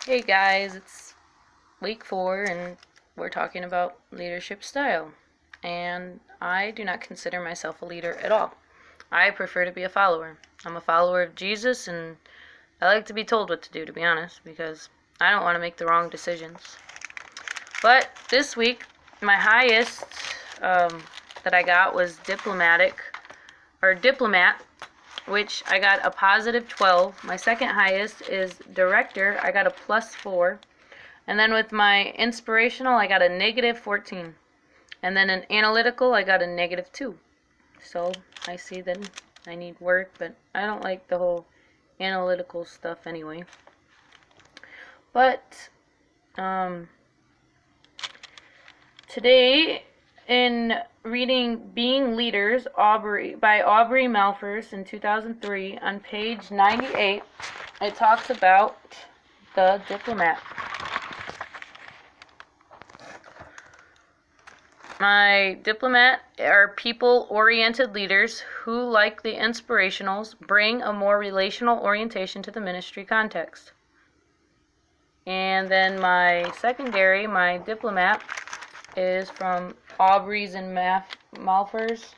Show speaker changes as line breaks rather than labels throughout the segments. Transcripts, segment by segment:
Hey guys, it's week 4 and we're talking about leadership style. And I do not consider myself a leader at all. I prefer to be a follower. I'm a follower of Jesus and I like to be told what to do, to be honest, because I don't want to make the wrong decisions. But this week, my highest that I got was diplomat, which I got a positive 12. My second highest is director. I got a +4. And then with my inspirational, I got a -14. And then in analytical, I got a -2. So I see that I need work, but I don't like the whole analytical stuff anyway. But today, in reading Being Leaders by Aubrey Malphurs in 2003, on page 98, it talks about the diplomat. My diplomat are people-oriented leaders who, like the inspirationals, bring a more relational orientation to the ministry context. And then my secondary, my diplomat, is from Aubrey's and Malphurs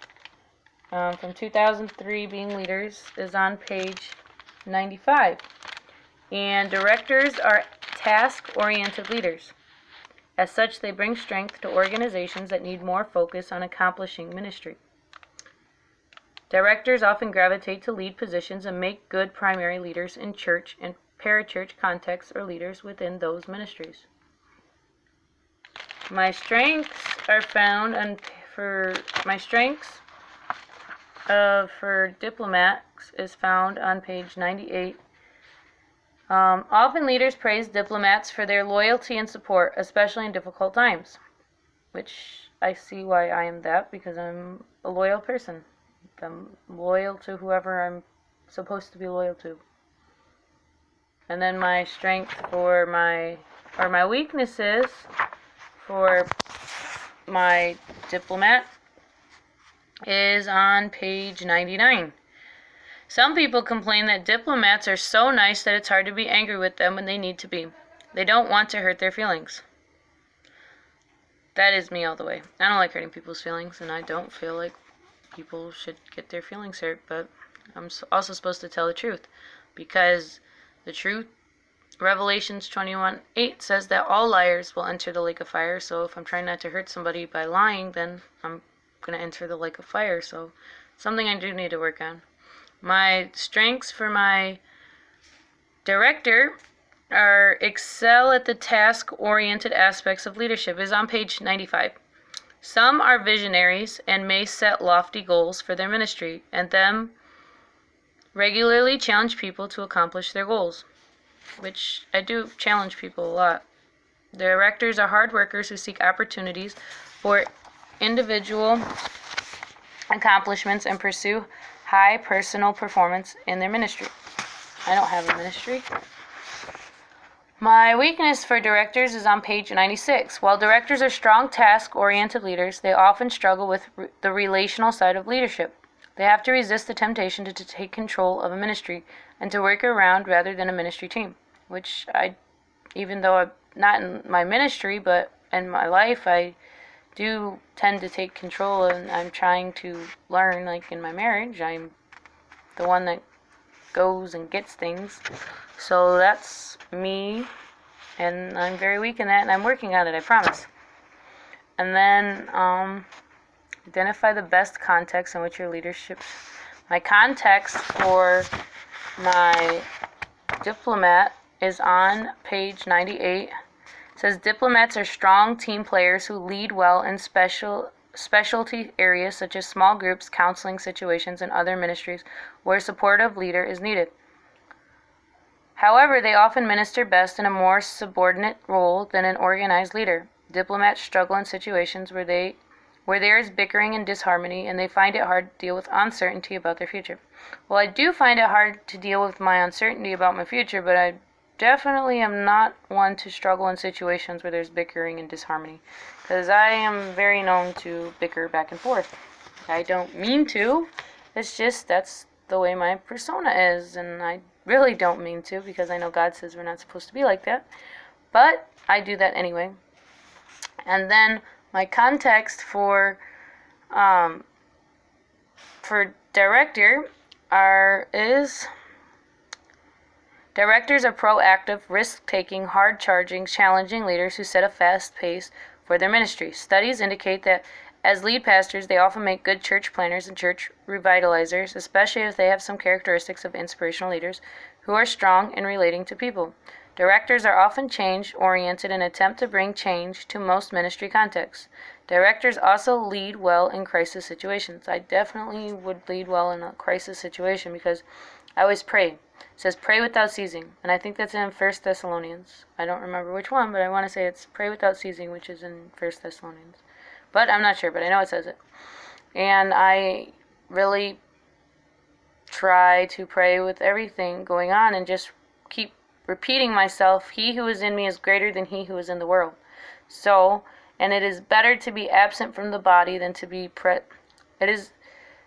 from 2003, Being Leaders, is on page 95. And directors are task-oriented leaders. As such, they bring strength to organizations that need more focus on accomplishing ministry. Directors often gravitate to lead positions and make good primary leaders in church and parachurch contexts or leaders within those ministries. My strengths are found for diplomats is found on page 98. Often leaders praise diplomats for their loyalty and support, especially in difficult times, which I see why I am that, because I'm a loyal person. I'm loyal to whoever I'm supposed to be loyal to. And then my strength my weaknesses for my diplomat is on page 99. Some people complain that diplomats are so nice that it's hard to be angry with them when they need to be. They don't want to hurt their feelings. That is me all the way. I don't like hurting people's feelings, and I don't feel like people should get their feelings hurt, but I'm also supposed to tell the truth, because the truth, Revelations 21:8 says that all liars will enter the lake of fire. So if I'm trying not to hurt somebody by lying, then I'm going to enter the lake of fire. So something I do need to work on. My strengths for my director are excel at the task-oriented aspects of leadership. Is on page 95. Some are visionaries and may set lofty goals for their ministry, and them regularly challenge people to accomplish their goals, which I do challenge people a lot. Directors are hard workers who seek opportunities for individual accomplishments and pursue high personal performance in their ministry. I don't have a ministry. My weakness for directors is on page 96. While directors are strong task-oriented leaders, they often struggle with the relational side of leadership. They have to resist the temptation to take control of a ministry and to work around rather than a ministry team, which even though I'm not in my ministry, but in my life, I do tend to take control, and I'm trying to learn. Like in my marriage, I'm the one that goes and gets things. So that's me, and I'm very weak in that, and I'm working on it, I promise. And then identify the best context in which your leadership. My context for my diplomat is on page 98. It says diplomats are strong team players who lead well in specialty areas such as small groups, counseling situations, and other ministries where a supportive leader is needed. However, they often minister best in a more subordinate role than an organized leader. Diplomats struggle in situations where there is bickering and disharmony, and they find it hard to deal with uncertainty about their future. Well, I do find it hard to deal with my uncertainty about my future, but I definitely am not one to struggle in situations where there's bickering and disharmony, because I am very known to bicker back and forth. I don't mean to. It's just that's the way my persona is, and I really don't mean to, because I know God says we're not supposed to be like that. But I do that anyway. And then my context for director is directors are proactive, risk-taking, hard-charging, challenging leaders who set a fast pace for their ministry. Studies indicate that as lead pastors, they often make good church planners and church revitalizers, especially if they have some characteristics of inspirational leaders who are strong in relating to people. Directors are often change-oriented and attempt to bring change to most ministry contexts. Directors also lead well in crisis situations. I definitely would lead well in a crisis situation because I always pray. It says pray without ceasing, and I think that's in 1 Thessalonians. I don't remember which one, but I want to say it's pray without ceasing, which is in 1 Thessalonians. But I'm not sure, but I know it says it. And I really try to pray with everything going on and just keep repeating myself, he who is in me is greater than he who is in the world. So, and it is better to be absent from the body than to be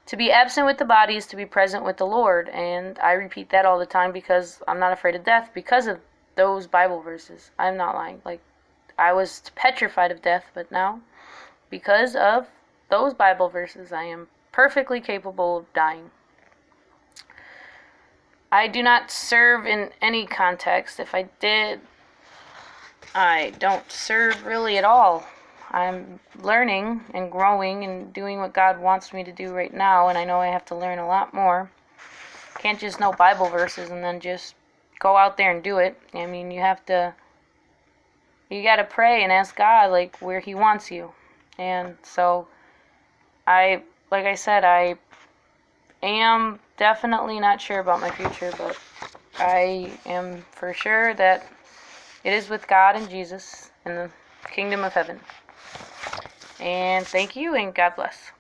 to be absent with the body is to be present with the Lord. And I repeat that all the time because I'm not afraid of death because of those Bible verses. I'm not lying. Like, I was petrified of death, but now, because of those Bible verses, I am perfectly capable of dying. I do not serve in any context. If I did, I don't serve really at all. I'm learning and growing and doing what God wants me to do right now, and I know I have to learn a lot more. Can't just know Bible verses and then just go out there and do it. I mean, you gotta pray and ask God, like, where he wants you. And so, like I said, I am definitely not sure about my future, but I am for sure that it is with God and Jesus in the kingdom of heaven. And thank you, and God bless.